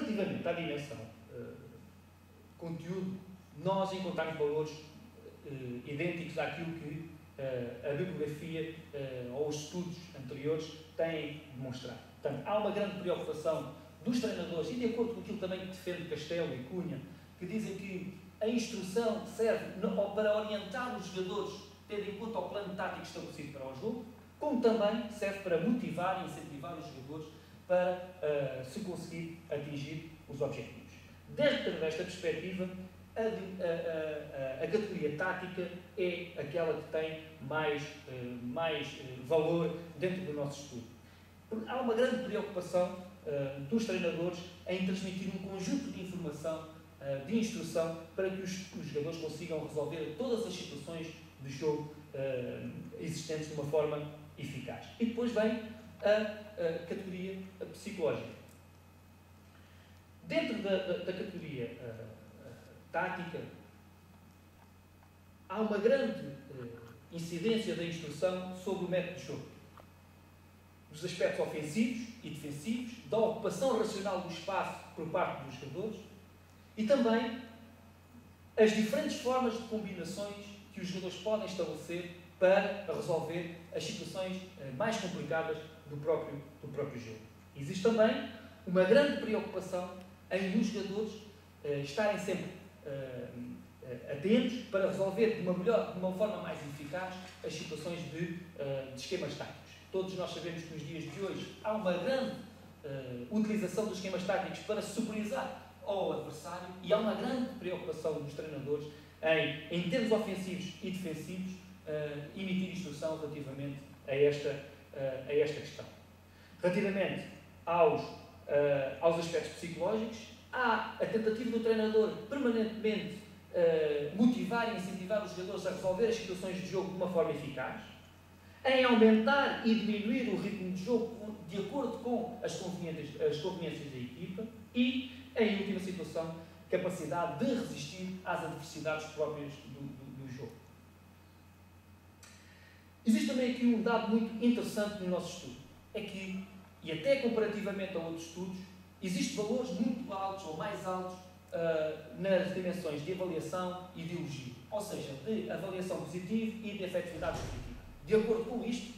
Relativamente à dimensão conteúdo, nós encontramos valores idênticos àquilo que a bibliografia ou os estudos anteriores têm demonstrado. Portanto, há uma grande preocupação dos treinadores, e de acordo com aquilo também que defende Castelo e Cunha, que dizem que a instrução serve para orientar os jogadores, tendo em conta o plano tático estabelecido para o jogo, como também serve para motivar e incentivar os jogadores para se conseguir atingir os objetivos. Dentro desta perspectiva, a categoria tática é aquela que tem mais valor dentro do nosso estudo. Há uma grande preocupação dos treinadores em transmitir um conjunto de informação, de instrução, para que os jogadores consigam resolver todas as situações de jogo existentes de uma forma eficaz. E depois vem a categoria psicológica. Dentro da categoria tática, há uma grande incidência da instrução sobre o método de jogo, dos aspectos ofensivos e defensivos, da ocupação racional do espaço por parte dos jogadores e também as diferentes formas de combinações que os jogadores podem estabelecer para resolver as situações mais complicadas do próprio jogo. Existe também uma grande preocupação em os jogadores estarem sempre atentos para resolver de uma forma mais eficaz as situações de esquemas táticos. Todos nós sabemos que nos dias de hoje há uma grande utilização dos esquemas táticos para superiorizar ao adversário e há uma grande preocupação dos treinadores em termos ofensivos e defensivos, emitir instrução relativamente a esta questão. Relativamente aos aspectos psicológicos, há a tentativa do treinador permanentemente motivar e incentivar os jogadores a resolver as situações de jogo de uma forma eficaz, em aumentar e diminuir o ritmo de jogo de acordo com as conveniências da equipa e, em última situação, capacidade de resistir às adversidades próprias do jogo. Existe também aqui um dado muito interessante no nosso estudo. É que, e até comparativamente a outros estudos, existem valores muito altos ou mais altos nas dimensões de avaliação e de elogio. Ou seja, de avaliação positiva e de efetividade positiva. De acordo com isto,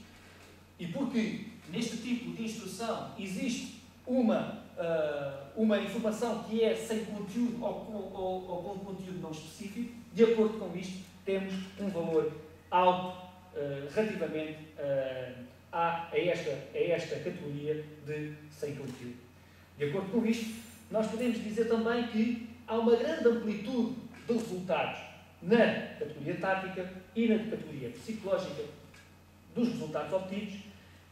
e porque neste tipo de instrução existe uma informação que é sem conteúdo ou com conteúdo não específico, de acordo com isto, temos um valor alto relativamente a esta categoria de sem conteúdo. De acordo com isto, nós podemos dizer também que há uma grande amplitude de resultados na categoria tática e na categoria psicológica dos resultados obtidos,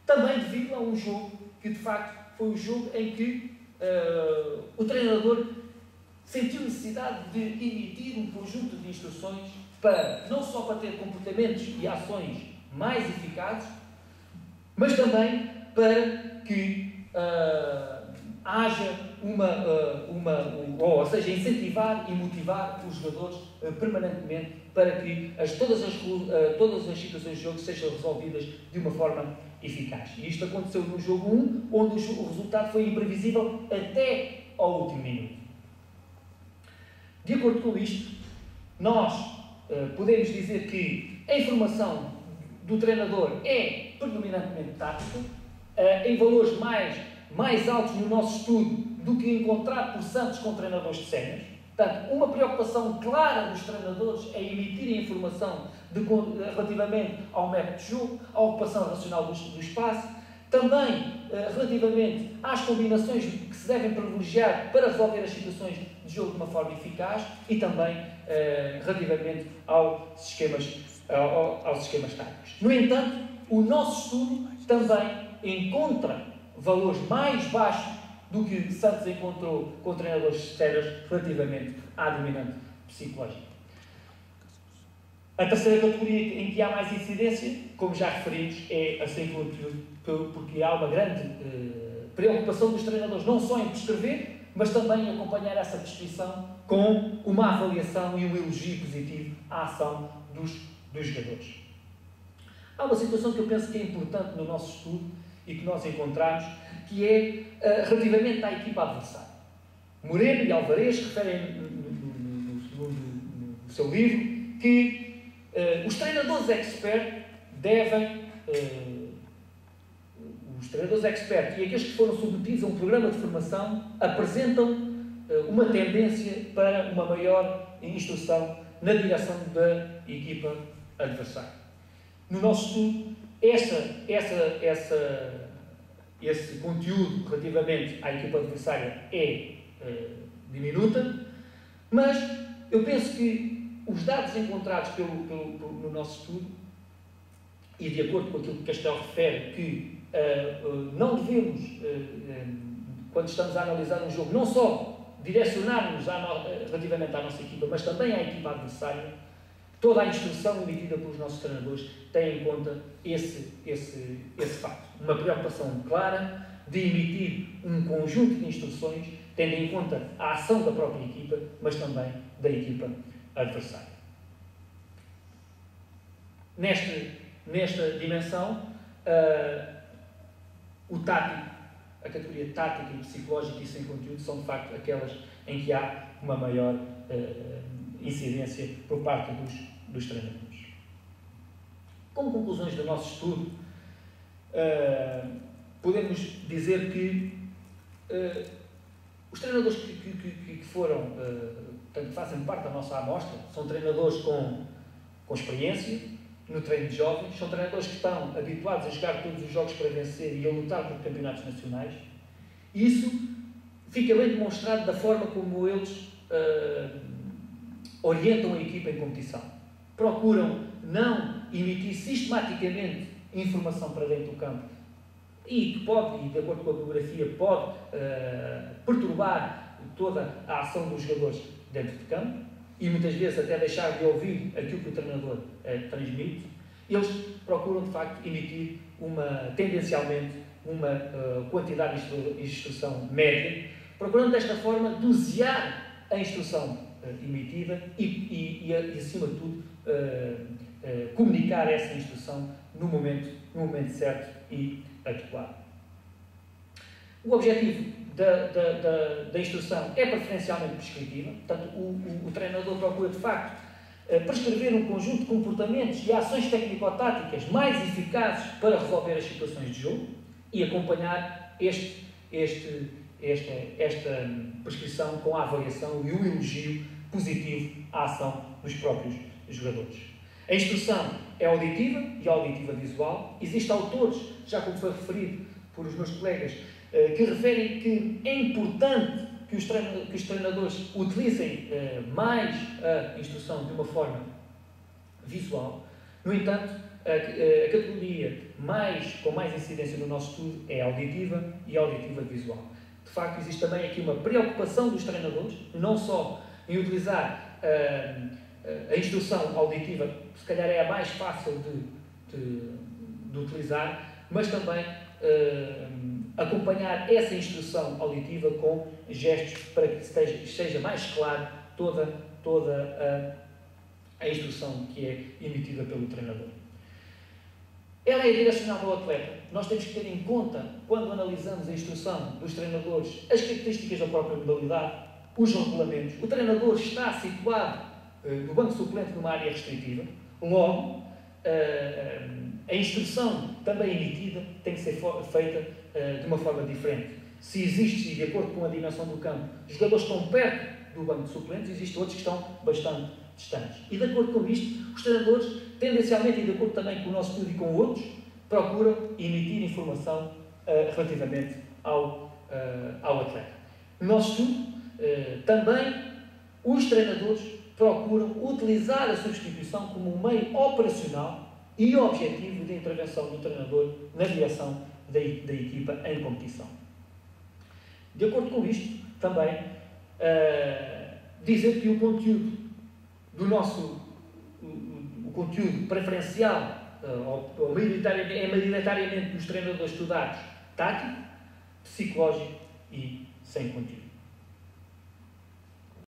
também devido a um jogo que, de facto, foi o jogo em que o treinador sentiu necessidade de emitir um conjunto de instruções não só para ter comportamentos e ações mais eficazes, mas também para que haja ou seja, incentivar e motivar os jogadores permanentemente para que todas as situações de jogo sejam resolvidas de uma forma eficaz. E isto aconteceu no jogo 1, onde o resultado foi imprevisível até ao último minuto. De acordo com isto, nós podemos dizer que a informação do treinador é predominantemente tática, em valores mais altos no nosso estudo do que encontrado por Santos com treinadores de séniores. Portanto, uma preocupação clara dos treinadores é emitirem informação relativamente ao método de jogo, à ocupação racional do espaço, também relativamente às combinações que se devem privilegiar para resolver as situações de jogo de uma forma eficaz e também relativamente aos esquemas táticos. No entanto, o nosso estudo também encontra valores mais baixos do que Santos encontrou com treinadores sérios relativamente à dominante psicológica. A terceira categoria em que há mais incidência, como já referimos, é a sem conteúdo, porque há uma grande preocupação dos treinadores não só em prescrever, mas também em acompanhar essa prescrição com uma avaliação e um elogio positivo à ação dos jogadores. Há uma situação que eu penso que é importante no nosso estudo e que nós encontramos, que é relativamente à equipa adversária. Moreno e Alvarez referem no seu livro que os treinadores expert devem, os treinadores expert e aqueles que foram submetidos a um programa de formação apresentam uma tendência para uma maior instrução na direção da equipa adversária. No nosso estudo, esse conteúdo relativamente à equipa adversária é diminuta, mas eu penso que os dados encontrados no nosso estudo, e de acordo com aquilo que Castelo refere, que não devemos, quando estamos a analisar um jogo, não só direcionar-nos relativamente à nossa equipa, mas também à equipa adversária, toda a instrução emitida pelos nossos treinadores tem em conta esse facto. Uma preocupação clara de emitir um conjunto de instruções, tendo em conta a ação da própria equipa, mas também da equipa adversária. Nesta dimensão, o tático, a categoria tática e psicológica e sem conteúdo são, de facto, aquelas em que há uma maior incidência por parte dos treinadores. Como conclusões do nosso estudo, podemos dizer que os treinadores que foram, portanto, fazem parte da nossa amostra, são treinadores com experiência no treino de jovens, são treinadores que estão habituados a jogar todos os jogos para vencer e a lutar por campeonatos nacionais. E isso fica bem demonstrado da forma como eles orientam a equipa em competição. Procuram não emitir sistematicamente informação para dentro do campo e que pode, e de acordo com a biografia, pode perturbar toda a ação dos jogadores dentro de campo e muitas vezes até deixar de ouvir aquilo que o treinador transmite. Eles procuram, de facto, emitir tendencialmente uma quantidade de instrução média, procurando desta forma dosear a instrução emitida e acima de tudo, comunicar essa instrução no momento certo e adequado. O objetivo da instrução é preferencialmente prescritiva, portanto, o treinador procura, de facto, prescrever um conjunto de comportamentos e ações técnico-táticas mais eficazes para resolver as situações de jogo e acompanhar esta prescrição com a avaliação e o elogio positivo à ação dos próprios jogadores. A instrução é auditiva e auditiva visual. Existem autores, já como foi referido por os meus colegas, que referem que é importante que os treinadores utilizem mais a instrução de uma forma visual. No entanto, a categoria com mais incidência no nosso estudo é auditiva e auditiva visual. De facto, existe também aqui uma preocupação dos treinadores, não só em utilizar a instrução auditiva, se calhar é a mais fácil de utilizar, mas também acompanhar essa instrução auditiva com gestos para que seja mais claro toda a instrução que é emitida pelo treinador. Ela é direcionada ao atleta. Nós temos que ter em conta, quando analisamos a instrução dos treinadores, as características da própria modalidade, os regulamentos. O treinador está situado no banco suplente numa área restritiva, logo, a instrução também emitida tem que ser feita de uma forma diferente. Se existe, de acordo com a dimensão do campo, os jogadores estão perto do banco de suplentes, existem outros que estão bastante distantes. E de acordo com isto, os treinadores, tendencialmente e de acordo também com o nosso estudo e com outros, procuram emitir informação relativamente ao atleta. No nosso estudo, também os treinadores procuram utilizar a substituição como um meio operacional e objetivo de intervenção do treinador na direção da equipa em competição. De acordo com isto, também dizer que o conteúdo do o conteúdo preferencial é maioritariamente dos treinadores estudados tático, psicológico e sem conteúdo.